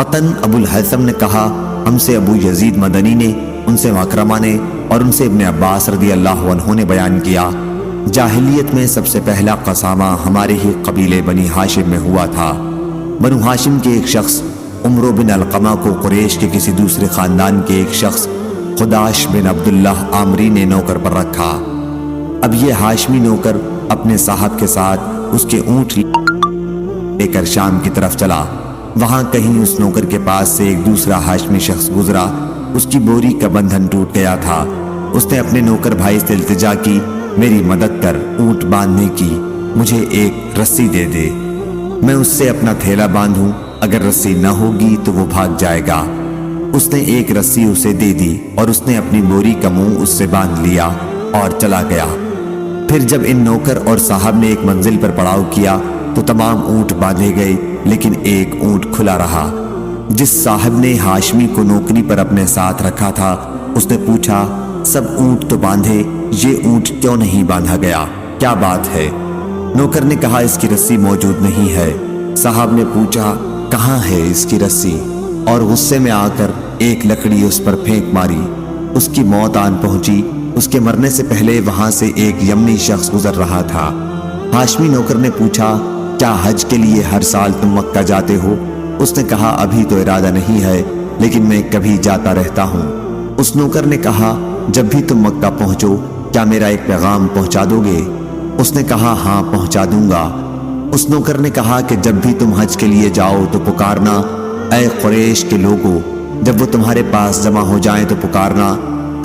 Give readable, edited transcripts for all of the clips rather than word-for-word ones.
قطن ابو الحیثم نے کہا ہم سے ابو یزید مدنی نے، ان سے مکرمہ نے اور ان سے ابن عباس رضی اللہ عنہ نے بیان کیا، جاہلیت میں سب سے پہلا قسامہ ہمارے ہی قبیلے بنی ہاشم میں ہوا تھا۔ بنو ہاشم کے ایک شخص عمرو بن علقمہ کو قریش کے کسی دوسرے خاندان کے ایک شخص خداش بن عبداللہ عامری نے نوکر پر رکھا۔ اب یہ ہاشمی نوکر اپنے صاحب کے ساتھ اس کے اونٹ لے کر شام کی طرف چلا۔ وہاں کہیں اس نوکر کے پاس سے ایک دوسرا ہاشمی شخص گزرا، اس کی بوری کا بندھن ٹوٹ گیا تھا۔ اس نے اپنے نوکر بھائی سے التجا کی، میری مدد کر اونٹ باندھنے کی، مجھے ایک رسی دے دے، میں اس سے اپنا تھیلا باندھوں، اگر رسی نہ ہوگی تو وہ بھاگ جائے گا۔ اس نے ایک رسی اسے دے دی اور اس نے اپنی بوری کا منہ اس سے باندھ لیا اور چلا گیا۔ پھر جب ان نوکر اور صاحب نے ایک منزل پر پڑاؤ کیا تو تمام اونٹ باندھے گئے، لیکن ایک اونٹ کھلا رہا۔ جس صاحب نے ہاشمی کو نوکری پر اپنے ساتھ رکھا تھا اس نے پوچھا، سب اونٹ تو باندھے، یہ اونٹ کیوں نہیں باندھا گیا، کیا بات ہے؟ نوکر نے کہا اس کی رسی موجود نہیں ہے۔ صاحب نے پوچھا کہاں ہے اس کی رسی، اور غصے میں آ کر ایک لکڑی اس پر پھینک ماری۔ اس کی موت آن پہنچی۔ اس کے مرنے سے پہلے وہاں سے ایک یمنی شخص گزر رہا تھا۔ ہاشمی نوکر نے پوچھا کیا حج کے لیے ہر سال تم مکہ جاتے ہو؟ اس نے کہا ابھی تو ارادہ نہیں ہے، لیکن میں کبھی جاتا رہتا ہوں۔ اس نوکر نے کہا جب بھی تم مکہ پہنچو کیا میرا ایک پیغام پہنچا دو گے؟ اس نے کہا ہاں پہنچا دوں گا۔ اس نوکر نے کہا کہ جب بھی تم حج کے لیے جاؤ تو پکارنا، اے قریش کے لوگوں، جب وہ تمہارے پاس جمع ہو جائیں تو پکارنا،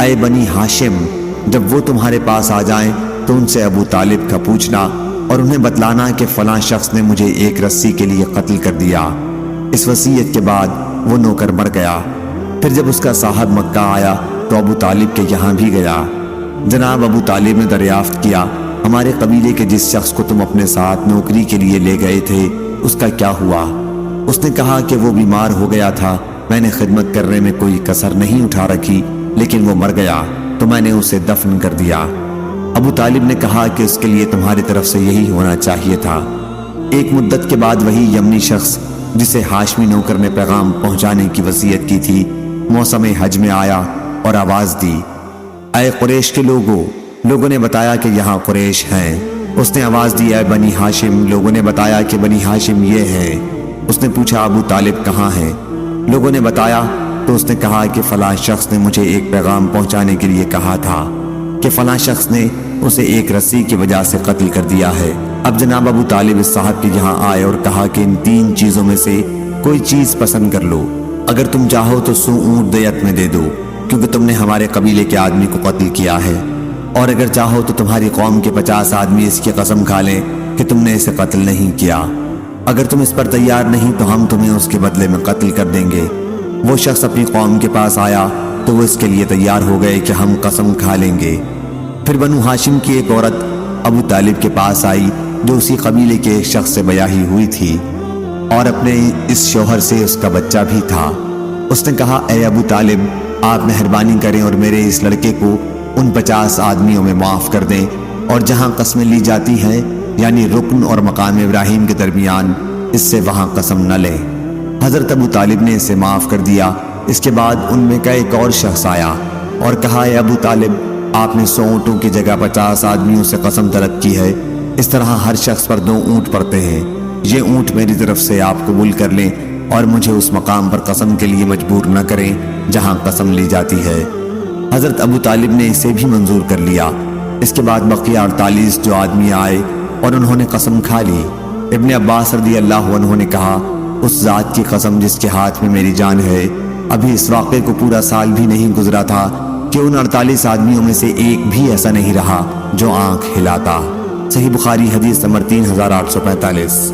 اے بنی ہاشم، جب وہ تمہارے پاس آ جائیں تو ان سے ابو طالب کا پوچھنا اور انہیں بتلانا کہ فلاں شخص نے مجھے ایک رسی کے لیے قتل کر دیا۔ اس وصیت کے بعد وہ نوکر مر گیا۔ پھر جب اس کا صاحب مکہ آیا تو ابو طالب کے یہاں بھی گیا۔ جناب ابو طالب نے دریافت کیا ہمارے قبیلے کے جس شخص کو تم اپنے ساتھ نوکری کے لیے لے گئے تھے اس کا کیا ہوا؟ اس نے کہا کہ وہ بیمار ہو گیا تھا، میں نے خدمت کرنے میں کوئی کسر نہیں اٹھا رکھی، لیکن وہ مر گیا تو میں نے اسے دفن کر دیا۔ ابو طالب نے کہا کہ اس کے لیے تمہاری طرف سے یہی ہونا چاہیے تھا۔ ایک مدت کے بعد وہی یمنی شخص جسے ہاشمی نوکر نے پیغام پہنچانے کی وصیت کی تھی موسم حج میں آیا اور آواز دی، اے قریش کے لوگوں، لوگوں نے بتایا کہ یہاں قریش ہیں۔ اس نے آواز دی اے بنی ہاشم، لوگوں نے بتایا کہ بنی ہاشم یہ ہیں۔ اس نے پوچھا ابو طالب کہاں ہیں؟ لوگوں نے بتایا تو اس نے کہا کہ فلاں شخص نے مجھے ایک پیغام پہنچانے کے لیے کہا تھا کہ فلاں شخص نے اسے ایک رسی کی وجہ سے قتل کر دیا ہے۔ اب جناب ابو طالب اس صاحب کے یہاں آئے اور کہا کہ ان تین چیزوں میں سے کوئی چیز پسند کر لو، اگر تم چاہو تو 100 اونٹ دیت میں دے دو کیونکہ تم نے ہمارے قبیلے کے آدمی کو قتل کیا ہے، اور اگر چاہو تو تمہاری قوم کے 50 آدمی اس کی قسم کھا لیں کہ تم نے اسے قتل نہیں کیا۔ اگر تم اس پر تیار نہیں تو ہم تمہیں اس کے بدلے میں قتل کر دیں گے۔ وہ شخص اپنی قوم کے پاس آیا تو وہ اس کے لیے تیار ہو گئے کہ ہم قسم کھا لیں گے۔ پھر بنو ہاشم کی ایک عورت ابو طالب کے پاس آئی جو اسی قبیلے کے ایک شخص سے بیاہی ہوئی تھی اور اپنے اس شوہر سے اس کا بچہ بھی تھا۔ اس نے کہا اے ابو طالب، آپ مہربانی کریں اور میرے اس لڑکے کو ان 50 آدمیوں میں معاف کر دیں، اور جہاں قسمیں لی جاتی ہیں یعنی رکن اور مقام ابراہیم کے درمیان، اس سے وہاں قسم نہ لیں۔ حضرت ابو طالب نے اسے معاف کر دیا۔ اس کے بعد ان میں کا ایک اور شخص آیا اور کہا اے ابو طالب، آپ نے 100 اونٹوں کی جگہ 50 آدمیوں سے قسم طلب کی ہے، اس طرح ہر شخص پر 2 اونٹ پڑتے ہیں، یہ اونٹ میری طرف سے آپ قبول کر لیں اور مجھے اس مقام پر قسم کے لیے مجبور نہ کریں جہاں قسم لی جاتی ہے۔ حضرت ابو طالب نے اسے بھی منظور کر لیا۔ اس کے بعد بقیہ 48 جو آدمی آئے اور انہوں نے قسم کھا لی۔ ابن عباس رضی اللہ عنہ نے کہا اس ذات کی قسم جس کے ہاتھ میں میری جان ہے، ابھی اس واقعے کو پورا سال بھی نہیں گزرا تھا کہ ان 48 آدمیوں میں سے ایک بھی ایسا نہیں رہا جو آنکھ ہلاتا۔ صحیح بخاری حدیث نمبر 3845۔